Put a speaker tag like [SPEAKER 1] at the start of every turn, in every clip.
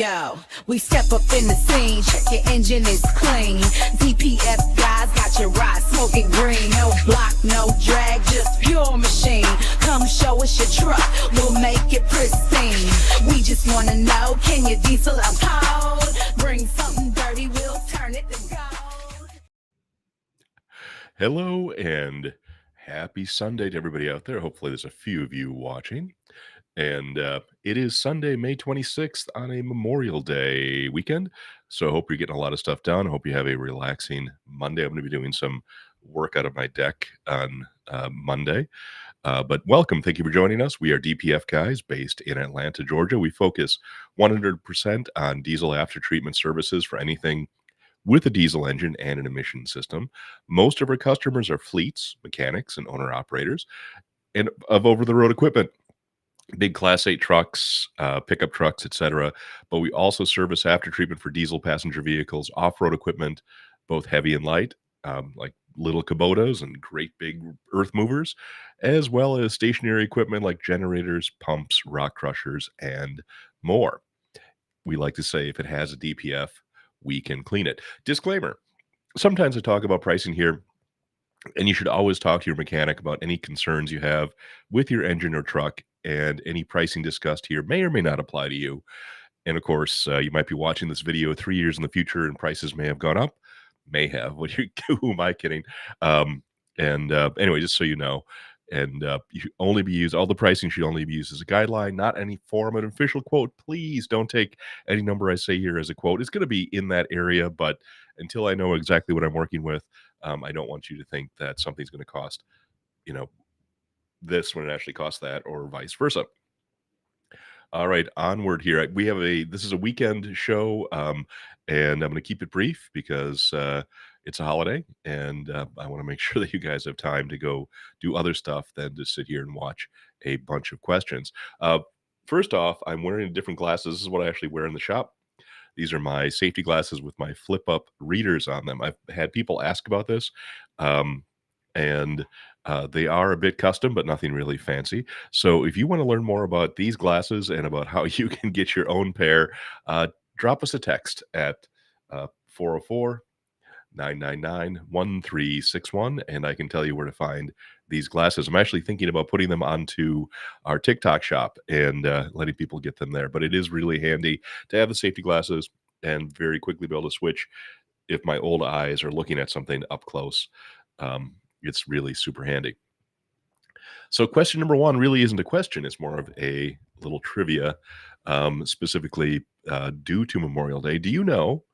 [SPEAKER 1] Yo, we step up in the scene, check your engine is clean. DPF Guys got your ride smoking green. No block, no drag, just pure machine. Come show us your truck, we'll make it pristine. We just wanna know, can your diesel out cold? Bring something dirty, we'll turn it to gold.
[SPEAKER 2] Hello and happy Sunday to everybody out there. Hopefully, there's a few of you watching. And it is Sunday, May 26th on a Memorial Day weekend. So I hope you're getting a lot of stuff done. I hope you have a relaxing Monday. I'm going to be doing some work out of my deck on Monday. But welcome. Thank you for joining us. We are DPF Guys based in Atlanta, Georgia. We focus 100% on diesel after treatment services for anything with a diesel engine and an emission system. Most of our customers are fleets, mechanics, and owner operators and of over-the-road equipment. Big Class 8 trucks, pickup trucks, etc. But we also service after treatment for diesel passenger vehicles, off-road equipment, both heavy and light, like little Kubotas and great big earth movers, as well as stationary equipment like generators, pumps, rock crushers, and more. We like to say if it has a DPF, we can clean it. Disclaimer, sometimes I talk about pricing here, and you should always talk to your mechanic about any concerns you have with your engine or truck, and any pricing discussed here may or may not apply to you. And of course, you might be watching this video 3 years in the future and prices may have gone up. May have. What you, who am I kidding? Anyway, just so you know, and you should only be used, all the pricing should only be used as a guideline, not any form of official quote. Please don't take any number I say here as a quote. It's going to be in that area, but until I know exactly what I'm working with, I don't want you to think that something's going to cost, you know, this when it actually costs that, or vice versa. All right, onward here. This is a weekend show, and I'm going to keep it brief because it's a holiday, and I want to make sure that you guys have time to go do other stuff than to sit here and watch a bunch of questions. First off, I'm wearing different glasses. This is what I actually wear in the shop. These are my safety glasses with my flip-up readers on them. I've had people ask about this, and they are a bit custom, but nothing really fancy. So if you want to learn more about these glasses and about how you can get your own pair, drop us a text at 404 999 1361, and I can tell you where to find these glasses. I'm actually thinking about putting them onto our TikTok shop and letting people get them there. But it is really handy to have the safety glasses and very quickly be able to switch if my old eyes are looking at something up close. It's really super handy. So question number one really isn't a question. It's more of a little trivia, specifically due to Memorial Day. Do you know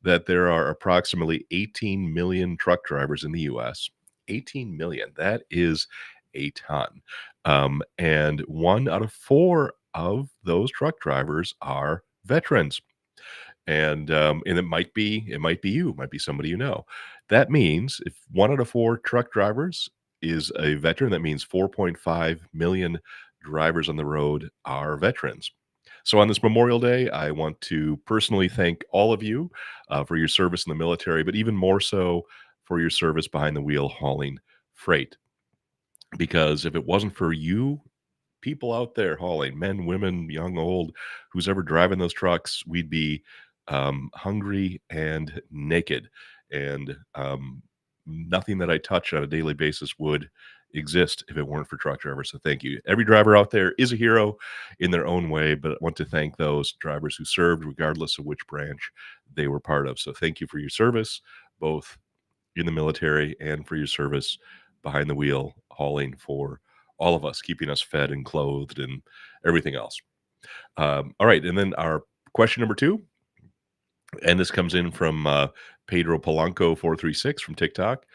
[SPEAKER 2] that there are approximately 18 million truck drivers in the U.S.? 18 million. That is a ton. And 1 out of 4 of those truck drivers are veterans. And it might be you, it might be somebody you know. That means if 1 out of 4 truck drivers is a veteran, that means 4.5 million drivers on the road are veterans. So on this Memorial Day, I want to personally thank all of you for your service in the military, but even more so for your service behind the wheel hauling freight. Because if it wasn't for you, people out there hauling, men, women, young, old, who's ever driving those trucks, we'd be hungry and naked. And nothing that I touch on a daily basis would exist if it weren't for truck drivers. So thank you. Every driver out there is a hero in their own way, but I want to thank those drivers who served regardless of which branch they were part of. So thank you for your service, both in the military and for your service behind the wheel, hauling for all of us, keeping us fed and clothed and everything else. All right. And then our question number 2, and this comes in from Pedro Polanco 436 from TikTok.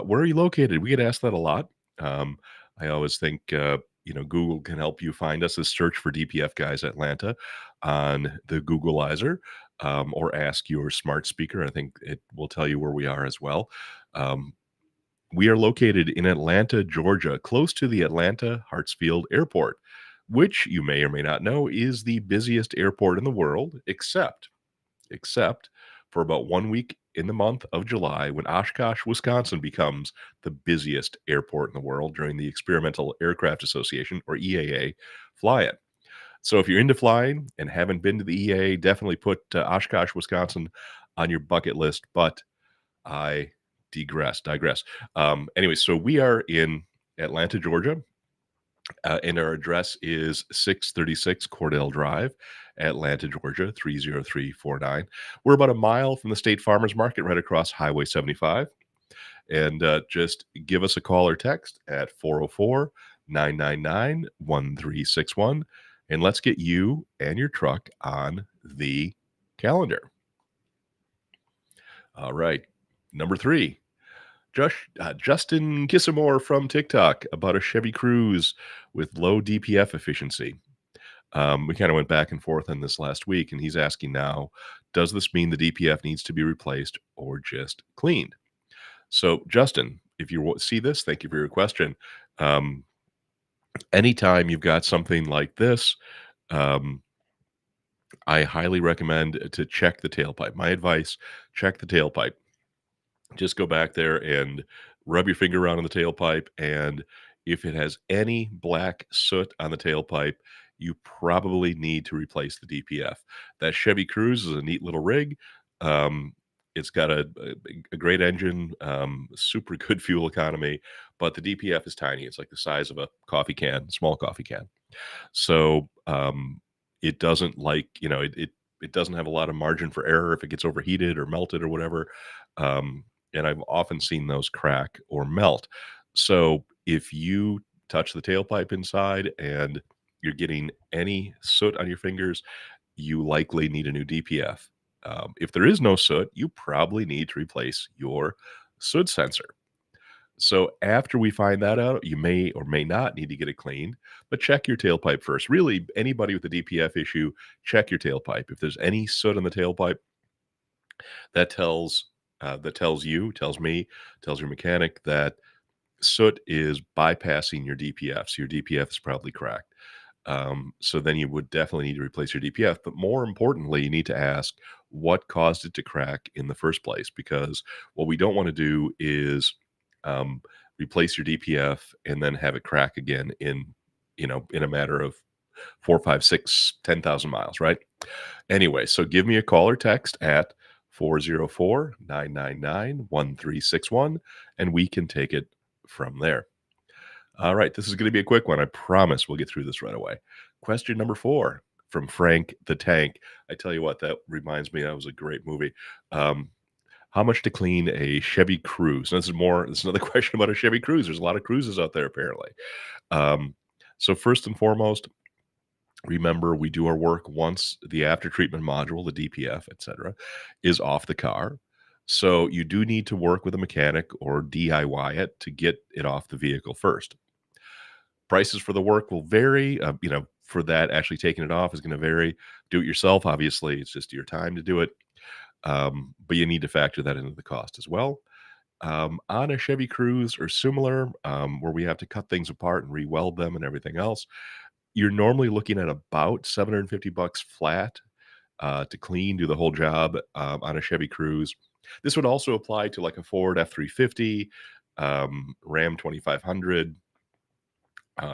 [SPEAKER 2] Where are you located? We get asked that a lot. I always think, Google can help you find us. Search for DPF Guys Atlanta on the Googleizer, or ask your smart speaker. I think it will tell you where we are as well. We are located in Atlanta, Georgia, close to the Atlanta Hartsfield Airport, which you may or may not know is the busiest airport in the world, except for about 1 week in the month of July, when Oshkosh, Wisconsin becomes the busiest airport in the world during the Experimental Aircraft Association, or EAA, fly-in. So if you're into flying and haven't been to the EA, definitely put Oshkosh, Wisconsin on your bucket list. But I digress. Anyway, so we are in Atlanta, Georgia, and our address is 636 Cordell Drive, Atlanta, Georgia, 30349. We're about a mile from the State Farmers Market right across Highway 75. And just give us a call or text at 404 999 1361. And let's get you and your truck on the calendar. All right. Number 3, Justin Kissamore from TikTok about a Chevy Cruze with low DPF efficiency. We kind of went back and forth on this last week, and he's asking now, does this mean the DPF needs to be replaced or just cleaned? So, Justin, if you see this, thank you for your question. Um, Anytime you've got something like this, um, I highly recommend to check the tailpipe. My advice, check the tailpipe. Just go back there and rub your finger around on the tailpipe, and if it has any black soot on the tailpipe, you probably need to replace the DPF. That Chevy Cruze is a neat little rig. Um, it's got a great engine, super good fuel economy, but the DPF is tiny. It's like the size of a coffee can, small coffee can. So, it doesn't like, it doesn't have a lot of margin for error if it gets overheated or melted or whatever. Um, and I've often seen those crack or melt. So if you touch the tailpipe inside and you're getting any soot on your fingers, you likely need a new DPF. If there is no soot, you probably need to replace your soot sensor. So after we find that out, you may or may not need to get it cleaned, but check your tailpipe first. Really, anybody with a DPF issue, check your tailpipe. If there's any soot on the tailpipe, that tells me, tells your mechanic that soot is bypassing your DPF. So your DPF is probably cracked. So then you would definitely need to replace your DPF. But more importantly, you need to ask what caused it to crack in the first place, because what we don't want to do is um, replace your DPF and then have it crack again in a matter of 4, 5, 6, 10,000 miles, right? Anyway, so give me a call or text at 404 999 1361, and we can take it from there. All right, this is going to be a quick one. I promise we'll get through this right away. Question number 4 from Frank the Tank. I tell you what, that reminds me, that was a great movie. Um, how much to clean a Chevy Cruze? Now, this is another question about a Chevy Cruze. There's a lot of Cruzes out there, apparently. Um, so first and foremost, remember, we do our work once the after treatment module, the DPF, etc., is off the car. So you do need to work with a mechanic or DIY it to get it off the vehicle first. Prices for the work will vary. For that, actually taking it off is going to vary. Do it yourself, obviously, it's just your time to do it. But you need to factor that into the cost as well. On a Chevy Cruze or similar, where we have to cut things apart and re-weld them and everything else, you're normally looking at about $750 flat to clean, do the whole job on a Chevy Cruze. This would also apply to like a Ford F-350, Ram 2500,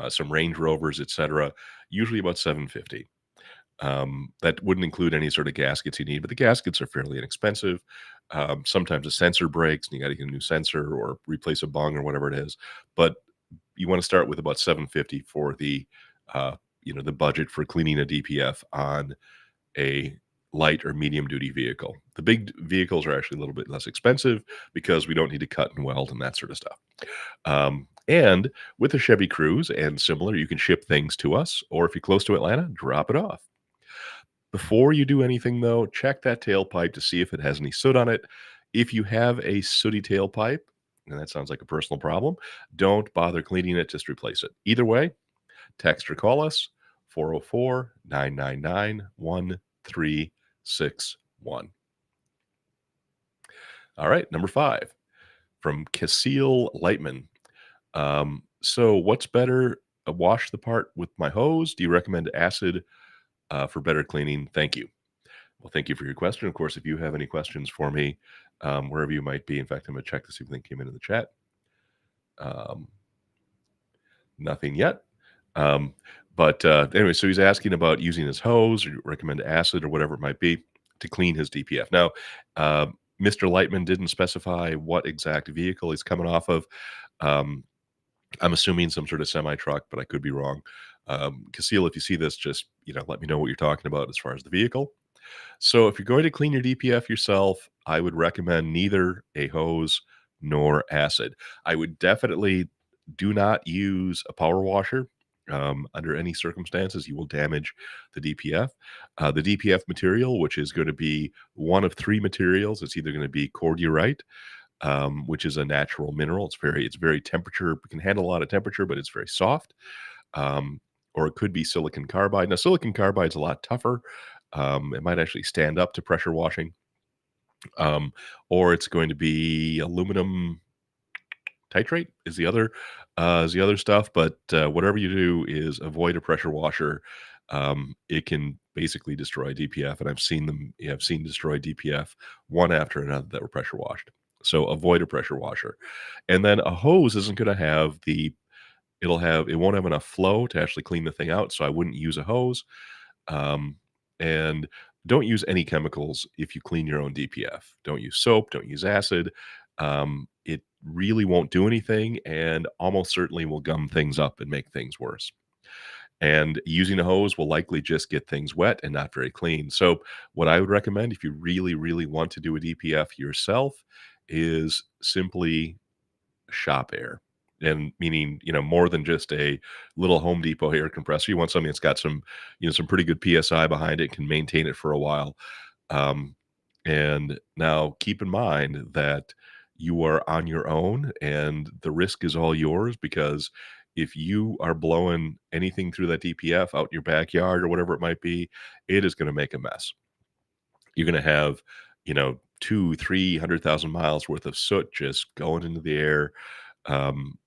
[SPEAKER 2] some Range Rovers, etc. Usually about $750. That wouldn't include any sort of gaskets you need, but the gaskets are fairly inexpensive. Sometimes a sensor breaks and you got to get a new sensor or replace a bung or whatever it is. But you want to start with about $750 for the budget for cleaning a DPF on a light or medium duty vehicle. The big vehicles are actually a little bit less expensive because we don't need to cut and weld and that sort of stuff. And with a Chevy Cruze and similar, you can ship things to us, or if you're close to Atlanta, drop it off. Before you do anything, though, check that tailpipe to see if it has any soot on it. If you have a sooty tailpipe, and that sounds like a personal problem, don't bother cleaning it, just replace it. Either way, text or call us 404 999 1361. All right, number 5 from Casil Lightman. So, what's better? Wash the part with my hose? Do you recommend acid for better cleaning? Thank you. Well, thank you for your question. Of course, if you have any questions for me, wherever you might be, in fact, I'm going to check to see if anything came into the chat. Nothing yet. But anyway, so he's asking about using his hose or recommend acid or whatever it might be to clean his DPF. Now, uh, Mr. Lightman didn't specify what exact vehicle he's coming off of. Um, I'm assuming some sort of semi truck, but I could be wrong. Casil, if you see this, just let me know what you're talking about as far as the vehicle. So if you're going to clean your DPF yourself, I would recommend neither a hose nor acid. I would definitely do not use a power washer. Under any circumstances, you will damage the DPF. The DPF material, which is going to be one of three materials, it's either going to be cordierite, which is a natural mineral. It's very temperature. It can handle a lot of temperature, but it's very soft. Um, or it could be silicon carbide. Now, silicon carbide is a lot tougher. It might actually stand up to pressure washing. Or it's going to be aluminum titrate is the other stuff. But whatever you do is avoid a pressure washer. It can basically destroy DPF, and I've seen them. Yeah, I've seen destroy DPF one after another that were pressure washed. So avoid a pressure washer. And then a hose isn't going to have it won't have enough flow to actually clean the thing out. So I wouldn't use a hose. Um, and don't use any chemicals if you clean your own DPF. Don't use soap, don't use acid. It really won't do anything and almost certainly will gum things up and make things worse. And using a hose will likely just get things wet and not very clean. So, what I would recommend if you really, really want to do a DPF yourself is simply shop air. And meaning, more than just a little Home Depot air compressor. You want something that's got some pretty good PSI behind it, can maintain it for a while. Um, and now keep in mind that you are on your own and the risk is all yours, because if you are blowing anything through that DPF out in your backyard or whatever it might be, it is going to make a mess. You're going to have, 300,000 miles worth of soot just going into the air. Um,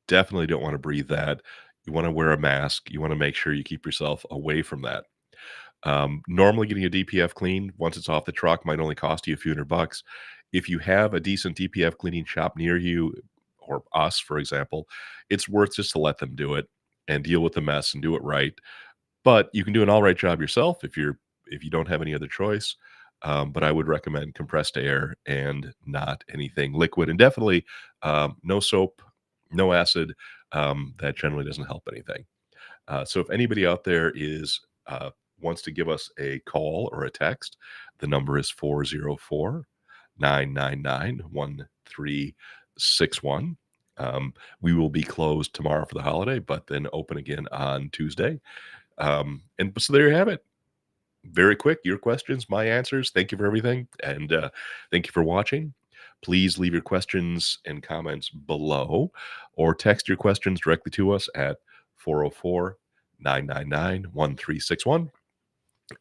[SPEAKER 2] Definitely don't want to breathe that. You want to wear a mask. You want to make sure you keep yourself away from that. Normally, getting a DPF cleaned once it's off the truck might only cost you a few $100. If you have a decent DPF cleaning shop near you, or us, for example, it's worth just to let them do it and deal with the mess and do it right. But you can do an all right job yourself if you don't have any other choice. But I would recommend compressed air and not anything liquid, and definitely no soap, no acid. That generally doesn't help anything. So if anybody out there wants to give us a call or a text, the number is 404-999-1361. We will be closed tomorrow for the holiday, but then open again on Tuesday. And so there you have it. Very quick, your questions, my answers. Thank you for everything. And thank you for watching. Please leave your questions and comments below, or text your questions directly to us at 404-999-1361.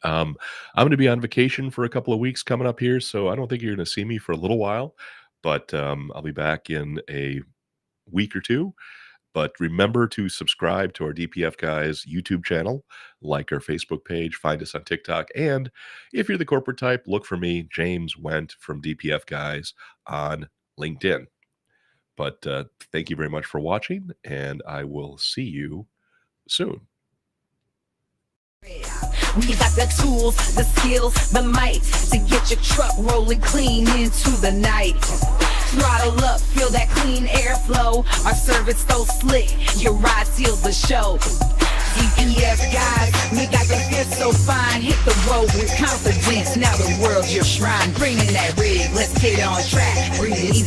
[SPEAKER 2] I'm going to be on vacation for a couple of weeks coming up here, so I don't think you're going to see me for a little while, but I'll be back in a week or two. But remember to subscribe to our DPF Guys YouTube channel, like our Facebook page, find us on TikTok, and if you're the corporate type, look for me, James Went from DPF Guys on LinkedIn. But thank you very much for watching, and I will see you soon.
[SPEAKER 1] We got the tools, the skills, the might to get your truck rolling clean into the night. Throttle up, feel that clean airflow. Our service so slick, your ride seals the show. DPF Guys, we got the fit so fine. Hit the road with confidence, now the world's your shrine. Bring in that rig, let's get on track. Breathe it easy.